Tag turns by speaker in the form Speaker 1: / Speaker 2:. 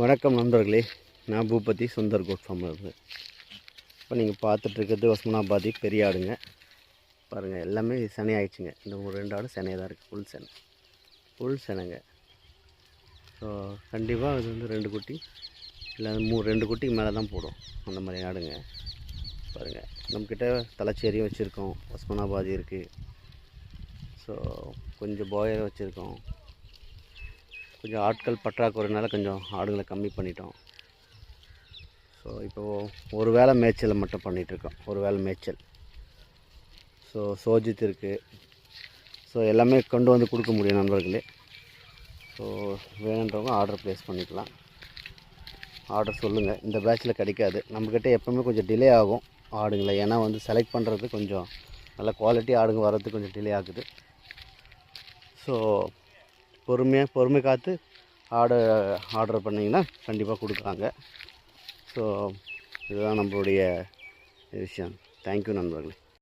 Speaker 1: வணக்கம் நண்பர்களே, நான் பூபதி சுந்தர் கோட் ஃபார்ம் இருந்து. இப்போ நீங்கள் பார்த்துட்ருக்கிறது ஒஸ்மனாபாதி பெரிய ஆடுங்க. பாருங்கள், எல்லாமே சனி ஆயிடுச்சுங்க. இந்த ஒரு 2 ஆடு சனையாக தான் இருக்குது. ஃபுல் செனைங்க. ஸோ கண்டிப்பாக அது வந்து 2 குட்டி இல்லை 2 குட்டிக்கு மேலே தான் போடும். அந்த மாதிரி ஆடுங்க. பாருங்கள், நம்மக்கிட்ட தலைச்சேரியும் வச்சுருக்கோம், ஒஸ்மனாபாதி இருக்குது. ஸோ கொஞ்சம் பாயர் வச்சுருக்கோம். கொஞ்சம் ஆட்கள் பற்றாக்குறைனால கொஞ்சம் ஆடுகளை கம்மி பண்ணிட்டோம். ஸோ இப்போது ஒரு வேளை மேய்ச்சலை மட்டும் பண்ணிகிட்ருக்கோம். ஒரு வேளை மேய்ச்சல். ஸோ சோஜித் இருக்குது. ஸோ எல்லாமே கொண்டு வந்து கொடுக்க முடியும் நண்பர்களே. ஸோ வேணுன்றவங்க ஆர்டர் ப்ளேஸ் பண்ணிக்கலாம். ஆர்டர் சொல்லுங்கள். இந்த பேட்சில் கிடைக்காது. நம்மக்கிட்ட எப்போவுமே கொஞ்சம் டிலே ஆகும் ஆடுங்களை. ஏன்னா வந்து செலக்ட் பண்ணுறது கொஞ்சம் நல்ல குவாலிட்டி ஆடுங்க வர்றதுக்கு கொஞ்சம் டிலே ஆகுது. ஸோ பொறுமை காத்து ஆர்டர் பண்ணிங்கன்னா கண்டிப்பாக கொடுக்குறாங்க. ஸோ இதுதான் நம்மளுடைய விஷயம். தேங்க்யூ நண்பர்களே.